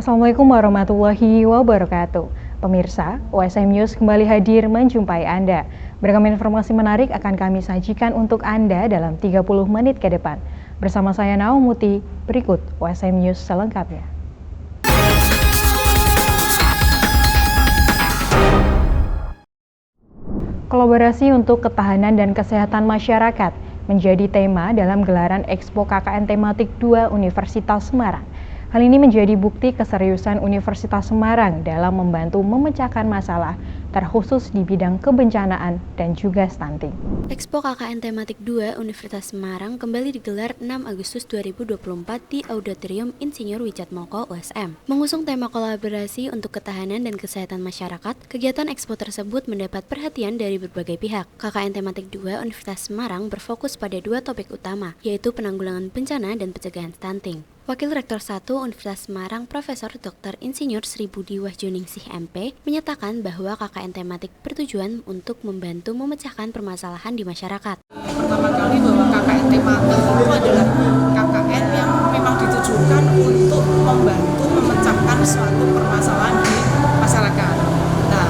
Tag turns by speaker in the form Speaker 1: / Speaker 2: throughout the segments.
Speaker 1: Assalamualaikum warahmatullahi wabarakatuh. Pemirsa, OSM News kembali hadir menjumpai Anda. Beragam informasi menarik akan kami sajikan untuk Anda dalam 30 menit ke depan. Bersama saya Naomuti, berikut OSM News selengkapnya. Kolaborasi untuk ketahanan dan kesehatan masyarakat menjadi tema dalam gelaran Expo KKN Tematik 2 Universitas Semarang. Hal ini menjadi bukti keseriusan Universitas Semarang dalam membantu memecahkan masalah, terkhusus di bidang kebencanaan dan juga stunting.
Speaker 2: Expo KKN Tematik 2 Universitas Semarang kembali digelar 6 Agustus 2024 di Auditorium Insinyur Wijatmoko USM. Mengusung tema kolaborasi untuk ketahanan dan kesehatan masyarakat, kegiatan Expo tersebut mendapat perhatian dari berbagai pihak. KKN Tematik 2 Universitas Semarang berfokus pada dua topik utama, yaitu penanggulangan bencana dan pencegahan stunting. Wakil Rektor 1 Universitas Semarang Profesor Dr. Insinyur Sri Budi Wahjuningsih MP menyatakan bahwa KKN tematik bertujuan untuk membantu memecahkan permasalahan di masyarakat.
Speaker 3: Pertama kali bahwa KKN tematik itu adalah KKN yang memang ditujukan untuk membantu memecahkan suatu permasalahan di masyarakat. Nah,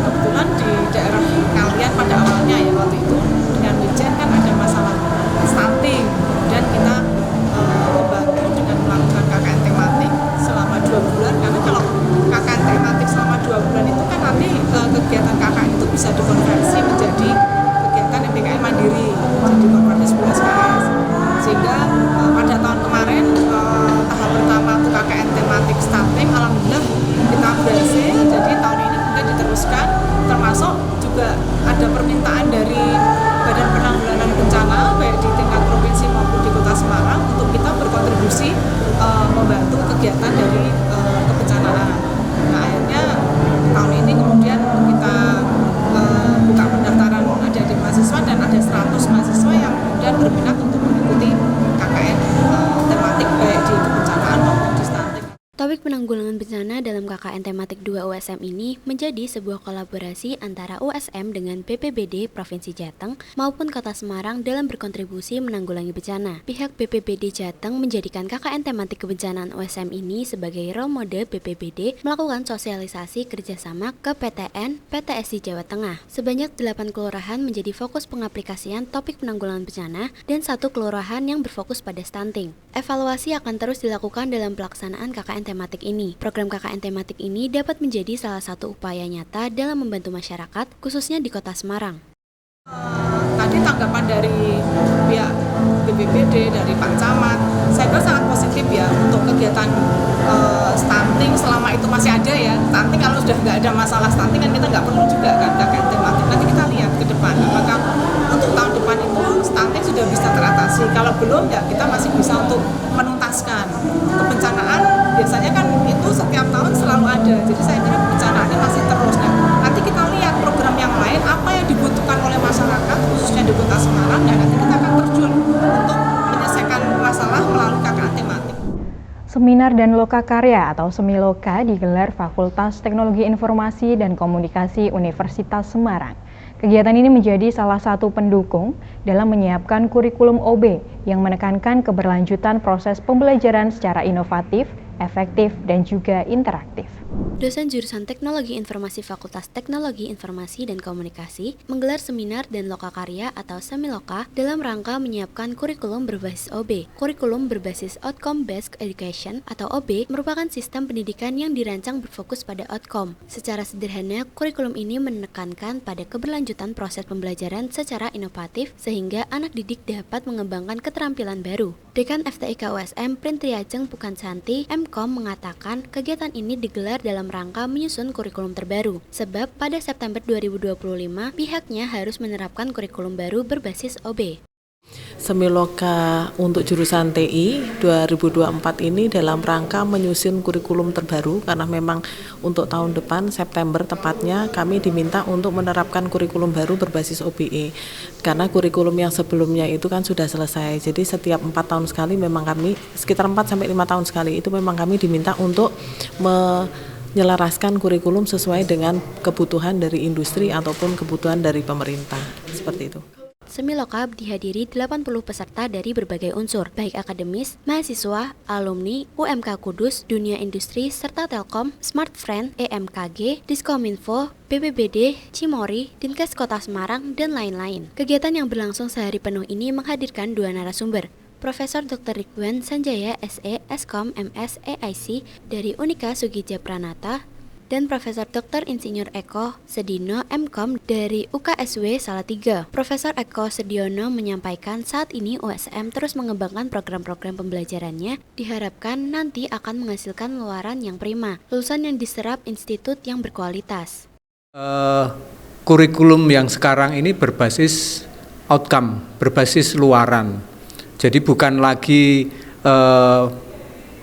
Speaker 3: kebetulan di daerah kalian pada awalnya ya waktu itu dengan Wijen kan ada masalah stunting, kemudian kita membantu dengan melakukan KKN tematik selama 2 bulan, karena kalau KKN tematik selama 2 bulan itu kan nanti kegiatan KKN itu bisa dikonversi menjadi kegiatan MPKN mandiri, jadi konversi 10 SKS, sehingga pada tahun kemarin tahap pertama untuk KKN tematik stunting alhamdulillah kita berhasil, jadi tahun ini mungkin diteruskan, termasuk juga ada permintaan dari Badan Penanggulangan Bencana baik di tingkat provinsi maupun di Kota Semarang untuk kita berkontribusi membantu kegiatan dari kebencanaan. Nah, akhirnya tahun ini kemudian kita buka pendaftaran adik-adik mahasiswa dan ada 100 mahasiswa yang kemudian berminat untuk mengikuti KKN tematik baik di kebencanaan maupun di stunting.
Speaker 2: Topik penanggulangan bencana dalam KKN Tematik 2 USM ini menjadi sebuah kolaborasi antara USM dengan BPBD Provinsi Jateng maupun Kota Semarang dalam berkontribusi menanggulangi bencana. Pihak BPBD Jateng menjadikan KKN Tematik Kebencanaan USM ini sebagai role model BPBD melakukan sosialisasi kerjasama ke PTN, PTSI Jawa Tengah. Sebanyak 8 kelurahan menjadi fokus pengaplikasian topik penanggulangan bencana dan 1 kelurahan yang berfokus pada stunting. Evaluasi akan terus dilakukan dalam pelaksanaan KKN tematik ini. Program KKN tematik ini dapat menjadi salah satu upaya nyata dalam membantu masyarakat, khususnya di Kota Semarang.
Speaker 3: Tadi tanggapan dari pihak BPBD, dari Pak Camat, saya kira sangat positif ya untuk kegiatan stunting selama itu masih ada ya. Stunting kalau sudah nggak ada masalah stunting kan kita nggak perlu juga kan KKN tematik. Nanti kita lihat ke depan apakah untuk tahun depan itu stunting sudah bisa teratasi. Kalau belum ya kita masih bisa untuk menuntaskan. Kebencanaan biasanya kan itu setiap tahun selalu ada. Jadi saya kira kebencanaannya masih terus. Nah, nanti kita lihat program yang lain apa yang dibutuhkan oleh masyarakat khususnya di Kota Semarang, dan nanti kita akan terjun untuk menyelesaikan masalah melalui KKN tematik.
Speaker 1: Seminar dan Lokakarya atau Semiloka digelar Fakultas Teknologi Informasi dan Komunikasi Universitas Semarang. Kegiatan ini menjadi salah satu pendukung dalam menyiapkan kurikulum OB yang menekankan keberlanjutan proses pembelajaran secara inovatif, efektif, dan juga interaktif.
Speaker 2: Dosen jurusan Teknologi Informasi Fakultas Teknologi Informasi dan Komunikasi menggelar seminar dan lokakarya atau semiloka dalam rangka menyiapkan kurikulum berbasis OB. Kurikulum berbasis Outcome Based Education atau OB merupakan sistem pendidikan yang dirancang berfokus pada outcome. Secara sederhana, kurikulum ini menekankan pada keberlanjutan proses pembelajaran secara inovatif sehingga anak didik dapat mengembangkan keterampilan baru. Dekan FTIK USM Printriajeng Pukansanti MKOM mengatakan kegiatan ini digelar dalam rangka menyusun kurikulum terbaru, sebab pada September 2025 pihaknya harus menerapkan kurikulum baru berbasis OB.
Speaker 4: Semiloka untuk jurusan TI 2024 ini dalam rangka menyusun kurikulum terbaru karena memang untuk tahun depan September tepatnya kami diminta untuk menerapkan kurikulum baru berbasis OBE karena kurikulum yang sebelumnya itu kan sudah selesai. Jadi setiap 4 tahun sekali memang kami sekitar 4-5 tahun sekali itu memang kami diminta untuk menyelaraskan kurikulum sesuai dengan kebutuhan dari industri ataupun kebutuhan dari pemerintah seperti itu.
Speaker 2: Semiloka dihadiri 80 peserta dari berbagai unsur, baik akademis, mahasiswa, alumni, UMK Kudus, dunia industri, serta Telkom, Smart Friend, EMKG, Diskominfo, BPBD, Cimori, Dinkes Kota Semarang, dan lain-lain. Kegiatan yang berlangsung sehari penuh ini menghadirkan 2 narasumber, Profesor Dr. Ridwan Sanjaya SE, Eskom, MS, EIC dari Unika Sugija Pranata, dan Profesor Dr. Insinyur Eko Sedino Mkom dari UKSW Salatiga. Profesor Eko Sediono menyampaikan saat ini USM terus mengembangkan program-program pembelajarannya, diharapkan nanti akan menghasilkan luaran yang prima, lulusan yang diserap institut yang berkualitas.
Speaker 5: Kurikulum yang sekarang ini berbasis outcome, berbasis luaran. Jadi bukan lagi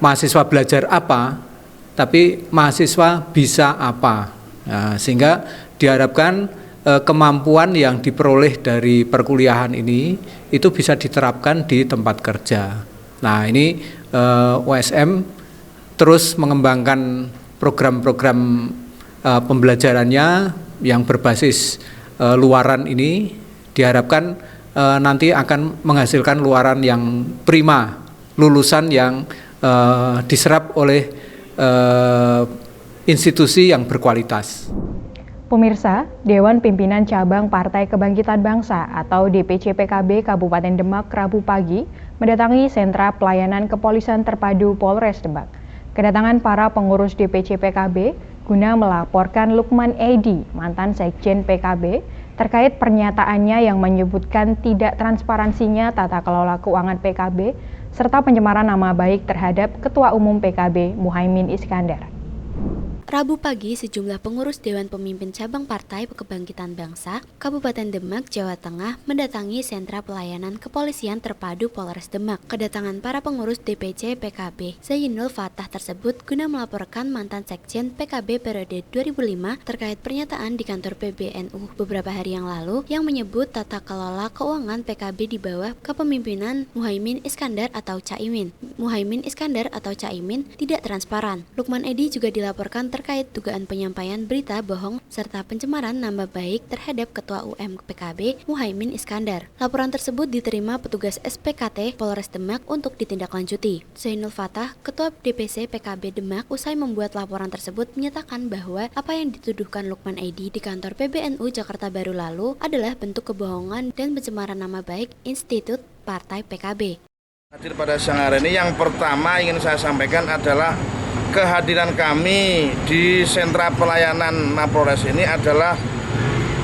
Speaker 5: mahasiswa belajar apa, tapi mahasiswa bisa apa. Nah, sehingga diharapkan kemampuan yang diperoleh dari perkuliahan ini itu bisa diterapkan di tempat kerja. Nah, ini USM terus mengembangkan program-program pembelajarannya yang berbasis luaran ini, diharapkan nanti akan menghasilkan luaran yang prima, lulusan yang diserap oleh institusi yang berkualitas.
Speaker 1: Pemirsa, Dewan Pimpinan Cabang Partai Kebangkitan Bangsa atau DPC PKB Kabupaten Demak Rabu pagi mendatangi sentra pelayanan kepolisian terpadu Polres Demak. Kedatangan para pengurus DPC PKB guna melaporkan Lukman Edi, mantan Sekjen PKB, terkait pernyataannya yang menyebutkan tidak transparansinya tata kelola keuangan PKB serta pencemaran nama baik terhadap Ketua Umum PKB Muhaimin Iskandar.
Speaker 2: Rabu pagi, sejumlah pengurus Dewan Pemimpin Cabang Partai Kebangkitan Bangsa Kabupaten Demak, Jawa Tengah mendatangi sentra pelayanan kepolisian terpadu Polres Demak. Kedatangan para pengurus DPC PKB Zainul Fatah tersebut guna melaporkan mantan Sekjen PKB periode 2005 terkait pernyataan di kantor PBNU beberapa hari yang lalu yang menyebut tata kelola keuangan PKB di bawah kepemimpinan Muhaimin Iskandar atau Caimin. Muhaimin Iskandar atau Caimin tidak transparan. Lukman Edi juga dilaporkan terkait dugaan penyampaian berita bohong serta pencemaran nama baik terhadap Ketua UM PKB Muhaimin Iskandar. Laporan tersebut diterima petugas SPKT Polres Demak untuk ditindaklanjuti. Zainul Fatah, Ketua DPC PKB Demak, usai membuat laporan tersebut menyatakan bahwa apa yang dituduhkan Lukman Edi di kantor PBNU Jakarta Baru lalu adalah bentuk kebohongan dan pencemaran nama baik institut partai PKB.
Speaker 6: Hadir pada siang hari ini, yang pertama ingin saya sampaikan adalah kehadiran kami di sentra pelayanan Mapolres ini adalah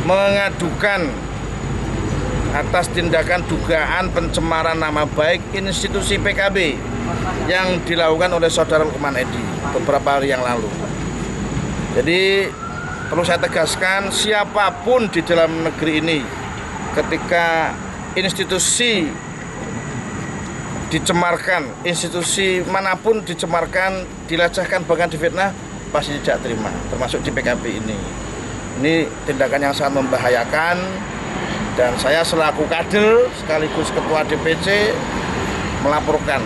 Speaker 6: mengadukan atas tindakan dugaan pencemaran nama baik institusi PKB yang dilakukan oleh saudara Lukman Edi beberapa hari yang lalu. Jadi perlu saya tegaskan, siapapun di dalam negeri ini ketika institusi dicemarkan, institusi manapun dicemarkan, dilecehkan, bahkan difitnah, pasti tidak terima, termasuk di PKB ini. Ini tindakan yang sangat membahayakan, dan saya selaku kader sekaligus ketua DPC melaporkan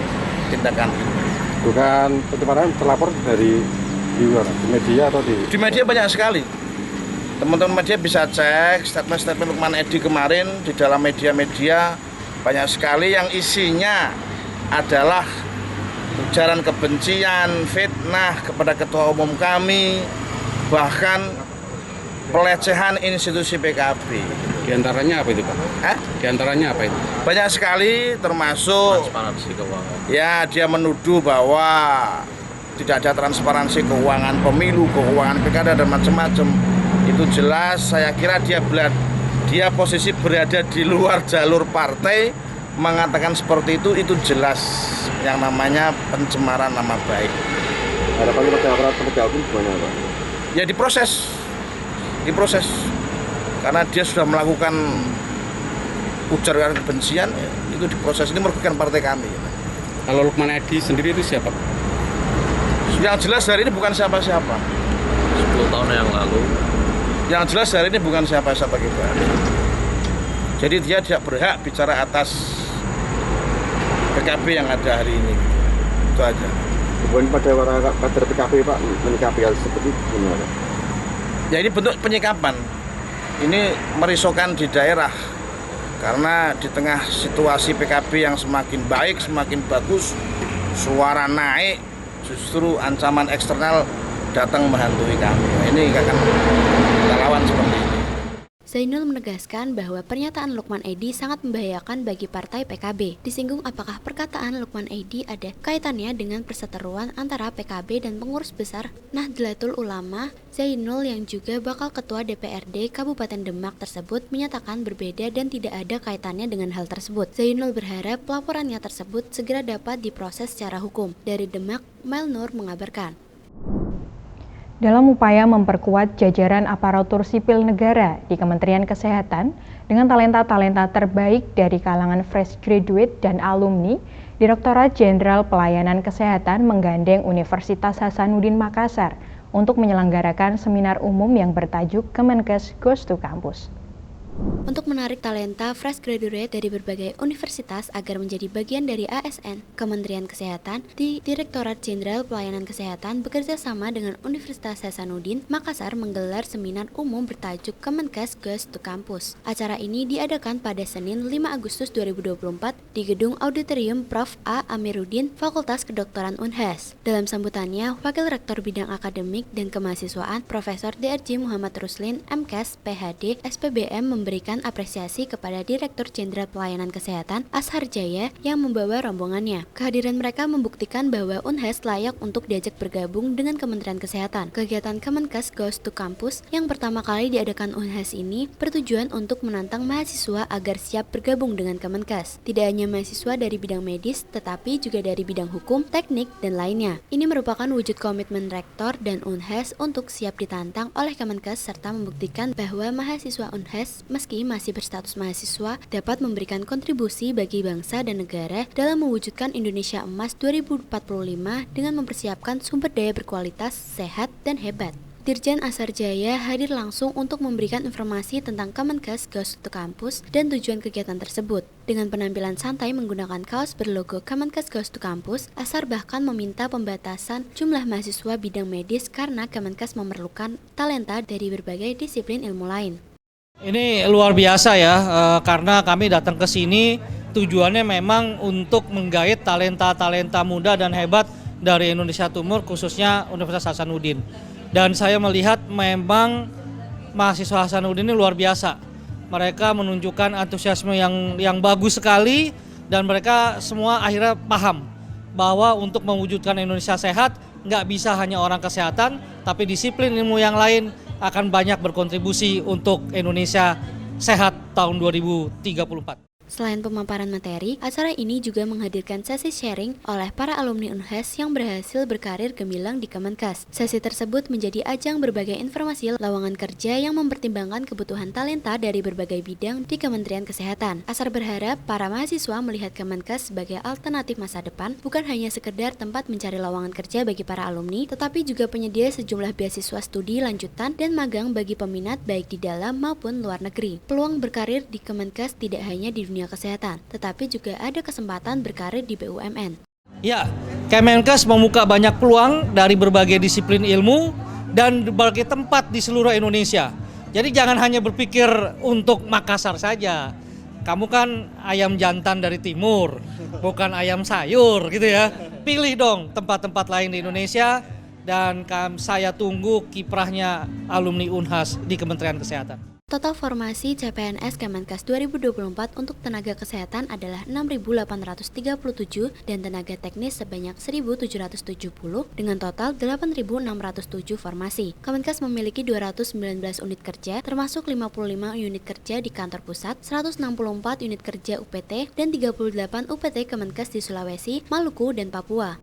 Speaker 6: tindakan ini.
Speaker 7: Bukan pencemaran terlapor dari di media atau di
Speaker 6: media banyak sekali. Teman-teman media bisa cek statement-statement Lukman Edi kemarin di dalam media-media, banyak sekali yang isinya adalah ujaran kebencian, fitnah kepada Ketua Umum kami, bahkan pelecehan institusi PKB.
Speaker 7: Di antaranya apa itu, Pak? Di antaranya apa itu?
Speaker 6: Banyak sekali, termasuk
Speaker 7: Transparansi keuangan.
Speaker 6: Ya, dia menuduh bahwa tidak ada transparansi keuangan pemilu, keuangan pilkada, dan macam-macam. Itu jelas, saya kira dia posisi berada di luar jalur partai, mengatakan seperti itu jelas yang namanya pencemaran nama baik.
Speaker 7: Harapan kepada aparat penegak hukum gimana, Pak?
Speaker 6: Ya diproses, karena dia sudah melakukan ujaran kebencian, itu diproses. Ini merugikan partai kami.
Speaker 7: Kalau Lukman Edi sendiri itu siapa?
Speaker 6: Yang jelas hari ini bukan siapa-siapa.
Speaker 8: 10 tahun yang lalu.
Speaker 6: Yang jelas hari ini bukan siapa-siapa kita. Jadi dia tidak berhak bicara atas PKB yang ada hari ini. Itu aja.
Speaker 7: Hubungan pada para kader PKB, Pak, menyikapi hal seperti gimana?
Speaker 6: Ya ini bentuk penyikapan. Ini merisaukan di daerah. Karena di tengah situasi PKB yang semakin baik, semakin bagus, suara naik, justru ancaman eksternal datang menghantui kami. Ini akan kita lawan seperti ini.
Speaker 2: Zainul menegaskan bahwa pernyataan Lukman Edy sangat membahayakan bagi partai PKB. Disinggung apakah perkataan Lukman Edy ada kaitannya dengan perseteruan antara PKB dan pengurus besar Nahdlatul Ulama. Zainul yang juga bakal ketua DPRD Kabupaten Demak tersebut menyatakan berbeda dan tidak ada kaitannya dengan hal tersebut. Zainul berharap pelaporannya tersebut segera dapat diproses secara hukum. Dari Demak, Melnur mengabarkan.
Speaker 1: Dalam upaya memperkuat jajaran aparatur sipil negara di Kementerian Kesehatan dengan talenta-talenta terbaik dari kalangan fresh graduate dan alumni, Direktorat Jenderal Pelayanan Kesehatan menggandeng Universitas Hasanuddin Makassar untuk menyelenggarakan seminar umum yang bertajuk Kemenkes Goes to Campus.
Speaker 2: Untuk menarik talenta fresh graduate dari berbagai universitas agar menjadi bagian dari ASN, Kementerian Kesehatan di Direktorat Jenderal Pelayanan Kesehatan bekerja sama dengan Universitas Hasanuddin Makassar menggelar seminar umum bertajuk Kemenkes Goes to Campus. Acara ini diadakan pada Senin 5 Agustus 2024 di Gedung Auditorium Prof. A. Amiruddin, Fakultas Kedokteran Unhas. Dalam sambutannya, Wakil Rektor Bidang Akademik dan Kemahasiswaan Profesor DRJ Muhammad Ruslin, MKes, PhD, SPBM memberikan apresiasi kepada Direktur Jenderal Pelayanan Kesehatan Ashar Jaya yang membawa rombongannya. Kehadiran mereka membuktikan bahwa Unhas layak untuk diajak bergabung dengan Kementerian Kesehatan. Kegiatan Kemenkes Goes to Campus yang pertama kali diadakan Unhas ini bertujuan untuk menantang mahasiswa agar siap bergabung dengan Kemenkes. Tidak hanya mahasiswa dari bidang medis, tetapi juga dari bidang hukum, teknik, dan lainnya. Ini merupakan wujud komitmen Rektor dan Unhas untuk siap ditantang oleh Kemenkes serta membuktikan bahwa mahasiswa Unhas meski masih berstatus mahasiswa, dapat memberikan kontribusi bagi bangsa dan negara dalam mewujudkan Indonesia Emas 2045 dengan mempersiapkan sumber daya berkualitas, sehat, dan hebat. Dirjen Ashar Jaya hadir langsung untuk memberikan informasi tentang Kemenkes Goes to Campus dan tujuan kegiatan tersebut. Dengan penampilan santai menggunakan kaos berlogo Kemenkes Goes to Campus, Ashar bahkan meminta pembatasan jumlah mahasiswa bidang medis karena Kemenkes memerlukan talenta dari berbagai disiplin ilmu lain.
Speaker 9: Ini luar biasa ya, karena kami datang ke sini tujuannya memang untuk menggait talenta-talenta muda dan hebat dari Indonesia Timur, khususnya Universitas Hasanuddin. Dan saya melihat memang mahasiswa Hasanuddin ini luar biasa. Mereka menunjukkan antusiasme yang bagus sekali dan mereka semua akhirnya paham bahwa untuk mewujudkan Indonesia sehat nggak bisa hanya orang kesehatan, tapi disiplin ilmu yang lain akan banyak berkontribusi untuk Indonesia sehat tahun 2034.
Speaker 2: Selain pemaparan materi, acara ini juga menghadirkan sesi sharing oleh para alumni Unhas yang berhasil berkarir gemilang di Kemenkes. Sesi tersebut menjadi ajang berbagi informasi lowongan kerja yang mempertimbangkan kebutuhan talenta dari berbagai bidang di Kementerian Kesehatan. Ashar berharap para mahasiswa melihat Kemenkes sebagai alternatif masa depan, bukan hanya sekedar tempat mencari lowongan kerja bagi para alumni, tetapi juga penyedia sejumlah beasiswa studi lanjutan dan magang bagi peminat baik di dalam maupun luar negeri. Peluang berkarir di Kemenkes tidak hanya di dunia kesehatan, tetapi juga ada kesempatan berkarir di BUMN.
Speaker 9: Ya, Kemenkes membuka banyak peluang dari berbagai disiplin ilmu dan berbagai tempat di seluruh Indonesia. Jadi jangan hanya berpikir untuk Makassar saja. Kamu kan ayam jantan dari timur, bukan ayam sayur gitu ya. Pilih dong tempat-tempat lain di Indonesia dan saya tunggu kiprahnya alumni Unhas di Kementerian Kesehatan.
Speaker 2: Total formasi CPNS Kemenkes 2024 untuk tenaga kesehatan adalah 6.837 dan tenaga teknis sebanyak 1.770 dengan total 8.607 formasi. Kemenkes memiliki 219 unit kerja termasuk 55 unit kerja di kantor pusat, 164 unit kerja UPT, dan 38 UPT Kemenkes di Sulawesi, Maluku, dan Papua.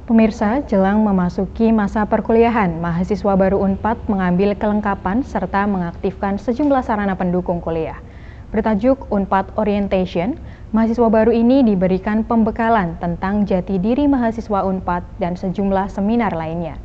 Speaker 1: Pemirsa, jelang memasuki masa perkuliahan, mahasiswa baru Unpad mengambil kelengkapan serta mengaktifkan sejumlah sarana pendukung kuliah. Bertajuk Unpad Orientation, mahasiswa baru ini diberikan pembekalan tentang jati diri mahasiswa Unpad dan sejumlah seminar lainnya.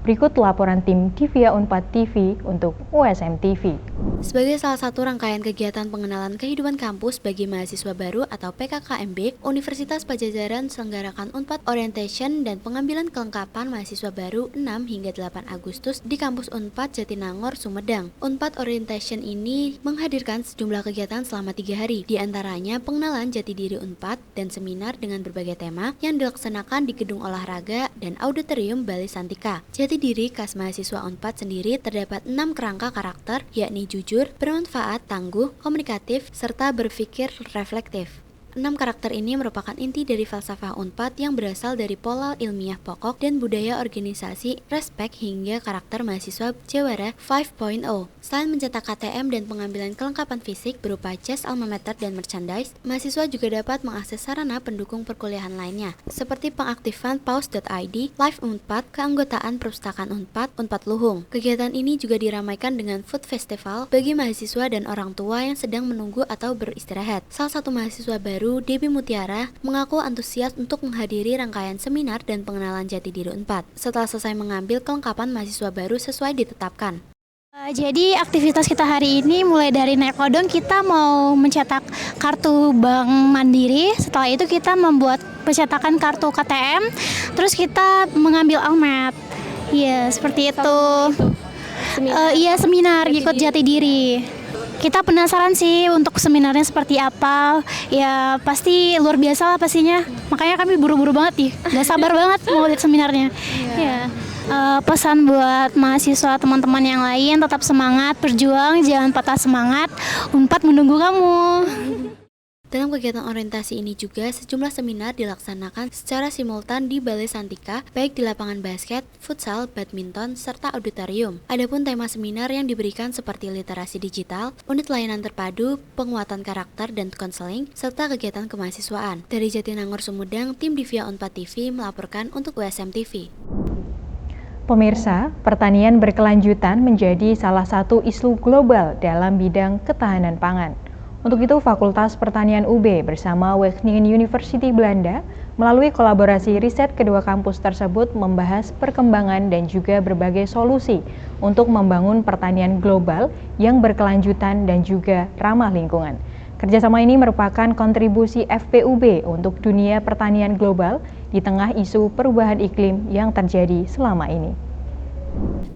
Speaker 1: Berikut laporan tim Divia Unpad TV untuk USM TV.
Speaker 2: Sebagai salah satu rangkaian kegiatan pengenalan kehidupan kampus bagi mahasiswa baru atau PKKMB, Universitas Padjadjaran selenggarakan Unpad Orientation dan pengambilan kelengkapan mahasiswa baru 6 hingga 8 Agustus di kampus Unpad Jatinangor, Sumedang. Unpad Orientation ini menghadirkan sejumlah kegiatan selama 3 hari, di antaranya pengenalan jati diri Unpad dan seminar dengan berbagai tema yang dilaksanakan di Gedung Olahraga dan Auditorium Bali Santika. Jati diri khas mahasiswa Unpad sendiri terdapat 6 kerangka karakter, yakni jujur, bermanfaat, tangguh, komunikatif, serta berpikir reflektif. 6 karakter ini merupakan inti dari falsafah Unpad yang berasal dari pola ilmiah pokok dan budaya organisasi, respek hingga karakter mahasiswa Jawara 5.0. Selain mencetak KTM dan pengambilan kelengkapan fisik berupa jas alma mater dan merchandise, mahasiswa juga dapat mengakses sarana pendukung perkuliahan lainnya, seperti pengaktifan pause.id, live Unpad, keanggotaan perpustakaan Unpad, Unpad Luhung. Kegiatan ini juga diramaikan dengan food festival bagi mahasiswa dan orang tua yang sedang menunggu atau beristirahat. Salah satu mahasiswa baru, Debbie Mutiara, mengaku antusias untuk menghadiri rangkaian seminar dan pengenalan jati diri Unpad setelah selesai mengambil kelengkapan mahasiswa baru sesuai ditetapkan.
Speaker 10: Jadi aktivitas kita hari ini mulai dari naik odong, kita mau mencetak kartu Bank Mandiri. Setelah itu kita membuat pencetakan kartu KTM, terus kita mengambil almet. Iya, seperti itu. Iya, seminar ikut jati diri. Kita penasaran sih untuk seminarnya seperti apa. Ya pasti luar biasa lah pastinya. Makanya kami buru-buru banget nih. Gak sabar banget mau lihat seminarnya. Ya. Pesan buat mahasiswa teman-teman yang lain, tetap semangat, berjuang, jangan patah semangat. Unpad menunggu kamu.
Speaker 2: Dalam kegiatan orientasi ini juga sejumlah seminar dilaksanakan secara simultan di Balai Santika, baik di lapangan basket, futsal, badminton, serta auditorium. Adapun tema seminar yang diberikan seperti literasi digital, unit layanan terpadu, penguatan karakter dan konseling, serta kegiatan kemahasiswaan. Dari Jatinangor, Sumedang, tim Divia Unpad TV melaporkan untuk USM TV.
Speaker 1: Pemirsa, pertanian berkelanjutan menjadi salah satu isu global dalam bidang ketahanan pangan. Untuk itu, Fakultas Pertanian UB bersama Wageningen University Belanda melalui kolaborasi riset kedua kampus tersebut membahas perkembangan dan juga berbagai solusi untuk membangun pertanian global yang berkelanjutan dan juga ramah lingkungan. Kerjasama ini merupakan kontribusi FPUB untuk dunia pertanian global di tengah isu perubahan iklim yang terjadi selama ini.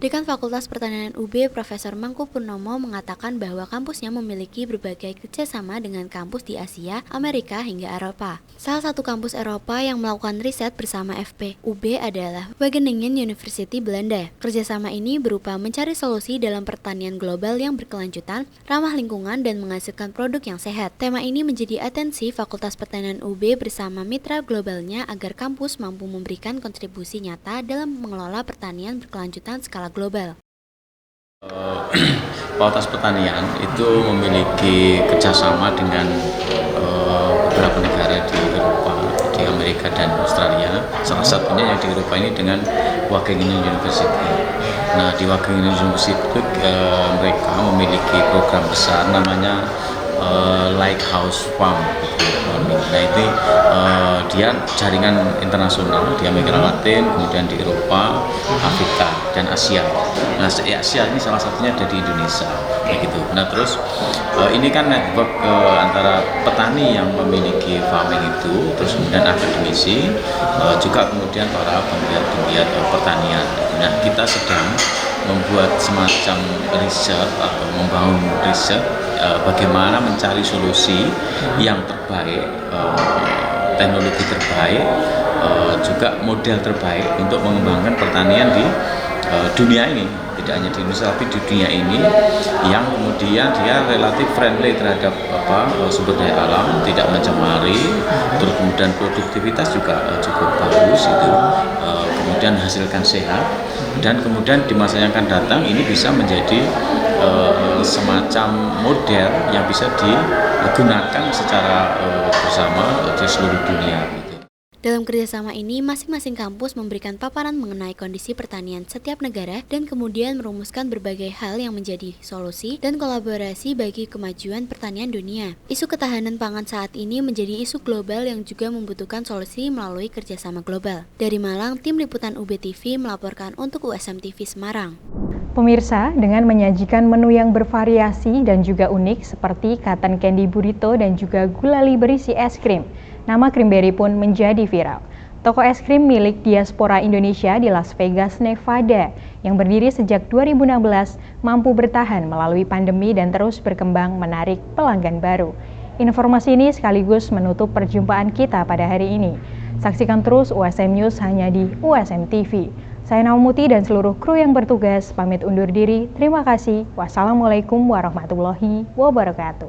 Speaker 2: Dekan Fakultas Pertanian UB, Profesor Mangku Purnomo mengatakan bahwa kampusnya memiliki berbagai kerjasama dengan kampus di Asia, Amerika, hingga Eropa. Salah satu kampus Eropa yang melakukan riset bersama FPUB adalah Wageningen University Belanda. Kerjasama ini berupa mencari solusi dalam pertanian global yang berkelanjutan, ramah lingkungan, dan menghasilkan produk yang sehat. Tema ini menjadi atensi Fakultas Pertanian UB bersama mitra globalnya agar kampus mampu memberikan kontribusi nyata dalam mengelola pertanian berkelanjutan skala global.
Speaker 8: Fakultas Pertanian itu memiliki kerjasama dengan beberapa negara di Eropa, di Amerika dan Australia. Salah satunya yang di Eropa ini dengan Wageningen University. Nah, di Wageningen University mereka memiliki program besar namanya Lighthouse Farm. Nah, itu dia jaringan internasional di Amerika Latin, kemudian di Eropa, Afrika, dan Asia. Nah, Asia ini salah satunya ada di Indonesia, begitu. Nah, terus ini kan network antara petani yang memiliki farming itu, terus kemudian akademisi, juga kemudian para penggiat-penggiat pertanian. Nah, kita sedang membuat semacam riset atau membangun riset bagaimana mencari solusi yang terbaik, teknologi terbaik, juga model terbaik untuk mengembangkan pertanian di dunia ini, tidak hanya di Indonesia tapi di dunia ini, yang kemudian dia relatif friendly terhadap sumber daya alam, tidak mencemari, terus kemudian produktivitas juga cukup bagus itu, kemudian hasilkan sehat, dan kemudian di masa yang akan datang ini bisa menjadi semacam model yang bisa digunakan secara bersama di seluruh dunia.
Speaker 2: Dalam kerjasama ini, masing-masing kampus memberikan paparan mengenai kondisi pertanian setiap negara dan kemudian merumuskan berbagai hal yang menjadi solusi dan kolaborasi bagi kemajuan pertanian dunia. Isu ketahanan pangan saat ini menjadi isu global yang juga membutuhkan solusi melalui kerjasama global. Dari Malang, tim liputan UBTV melaporkan untuk USM TV Semarang.
Speaker 1: Pemirsa, dengan menyajikan menu yang bervariasi dan juga unik seperti cotton candy burrito dan juga gulali berisi es krim, nama Creamberry pun menjadi viral. Toko es krim milik diaspora Indonesia di Las Vegas, Nevada, yang berdiri sejak 2016, mampu bertahan melalui pandemi dan terus berkembang menarik pelanggan baru. Informasi ini sekaligus menutup perjumpaan kita pada hari ini. Saksikan terus USM News hanya di USM TV. Saya Naumuti dan seluruh kru yang bertugas pamit undur diri. Terima kasih. Wassalamualaikum warahmatullahi wabarakatuh.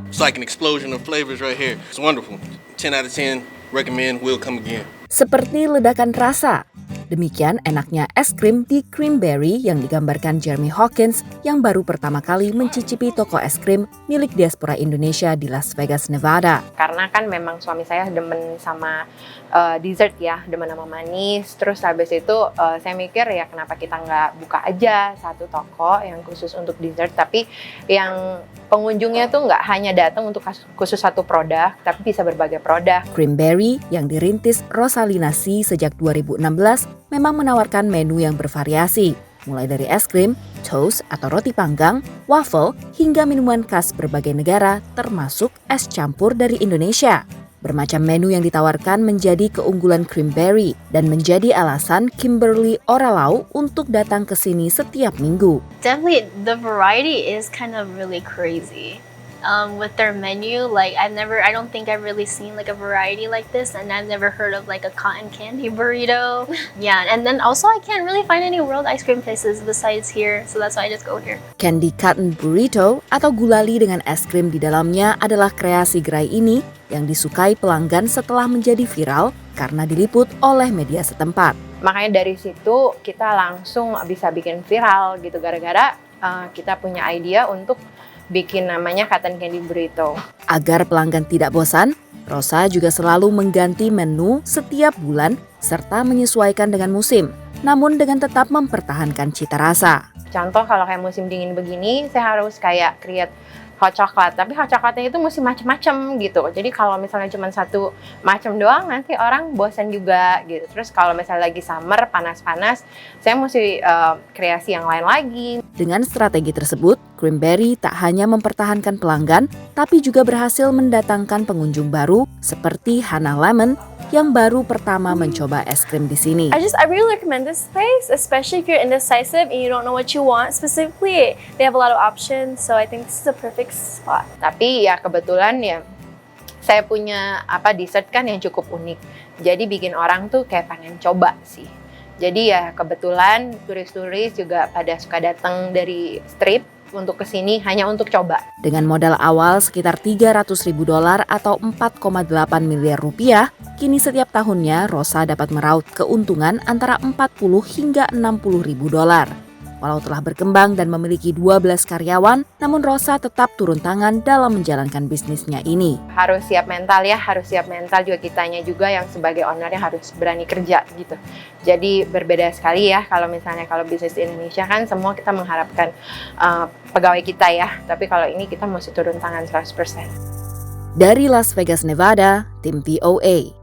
Speaker 11: It's like an explosion of flavors right here. It's wonderful. 10 out of 10. Recommend. Will come again.
Speaker 12: Seperti ledakan rasa. Demikian enaknya es krim di Creamberry yang digambarkan Jeremy Hawkins yang baru pertama kali mencicipi toko es krim milik diaspora Indonesia di Las Vegas, Nevada.
Speaker 13: Karena kan memang suami saya demen sama dessert ya, demen sama manis. Terus habis itu saya mikir ya kenapa kita nggak buka aja satu toko yang khusus untuk dessert, tapi yang pengunjungnya tuh nggak hanya datang untuk khusus satu produk, tapi bisa berbagai produk.
Speaker 12: Creamberry yang dirintis Rosalina C sejak 2016 memang menawarkan menu yang bervariasi, mulai dari es krim, toast atau roti panggang, waffle, hingga minuman khas berbagai negara termasuk es campur dari Indonesia. Bermacam menu yang ditawarkan menjadi keunggulan Creamberry dan menjadi alasan Kimberly Oralau untuk datang ke sini setiap minggu.
Speaker 14: Definitely the variety is kind of really crazy. With their menu, like I don't think I've really seen like a variety like this, and I've never heard of like a cotton candy burrito. Yeah, and then also I can't really find any world ice cream places besides here, so that's why I just go here.
Speaker 12: Candy cotton burrito atau gulali dengan es krim di dalamnya adalah kreasi gerai ini yang disukai pelanggan setelah menjadi viral karena diliput oleh media setempat.
Speaker 13: Makanya dari situ kita langsung bisa bikin viral gitu, gara-gara kita punya ide untuk bikin namanya cotton candy burrito.
Speaker 12: Agar pelanggan tidak bosan, Rosa juga selalu mengganti menu setiap bulan serta menyesuaikan dengan musim, namun dengan tetap mempertahankan cita rasa.
Speaker 13: Contoh kalau kayak musim dingin begini, saya harus kayak create hot chocolate, tapi hot chocolate-nya itu mesti macam-macam gitu. Jadi kalau misalnya cuma satu macam doang, nanti orang bosan juga gitu. Terus kalau misalnya lagi summer, panas-panas, saya mesti kreasi yang lain lagi.
Speaker 12: Dengan strategi tersebut, Creamberry tak hanya mempertahankan pelanggan, tapi juga berhasil mendatangkan pengunjung baru seperti Hannah Lemon yang baru pertama mencoba es krim di sini.
Speaker 14: I really recommend this place, especially if you're indecisive and you don't know what you want specifically. They have a lot of options, so I think this is a perfect spot.
Speaker 13: Tapi ya kebetulan ya saya punya dessert kan yang cukup unik. Jadi bikin orang tuh kayak pengen coba sih. Jadi ya kebetulan turis-turis juga pada suka datang dari strip untuk kesini hanya untuk coba.
Speaker 12: Dengan modal awal sekitar $300.000 atau 4,8 miliar rupiah, kini setiap tahunnya Rosa dapat meraup keuntungan antara 40 hingga $60.000. Walau telah berkembang dan memiliki 12 karyawan, namun Rosa tetap turun tangan dalam menjalankan bisnisnya ini.
Speaker 13: Harus siap mental ya, harus siap mental juga kitanya juga yang sebagai ownernya harus berani kerja gitu. Jadi berbeda sekali ya kalau bisnis di Indonesia kan semua kita mengharapkan pegawai kita ya, tapi kalau ini kita mesti turun tangan 100%.
Speaker 12: Dari Las Vegas, Nevada, tim VOA.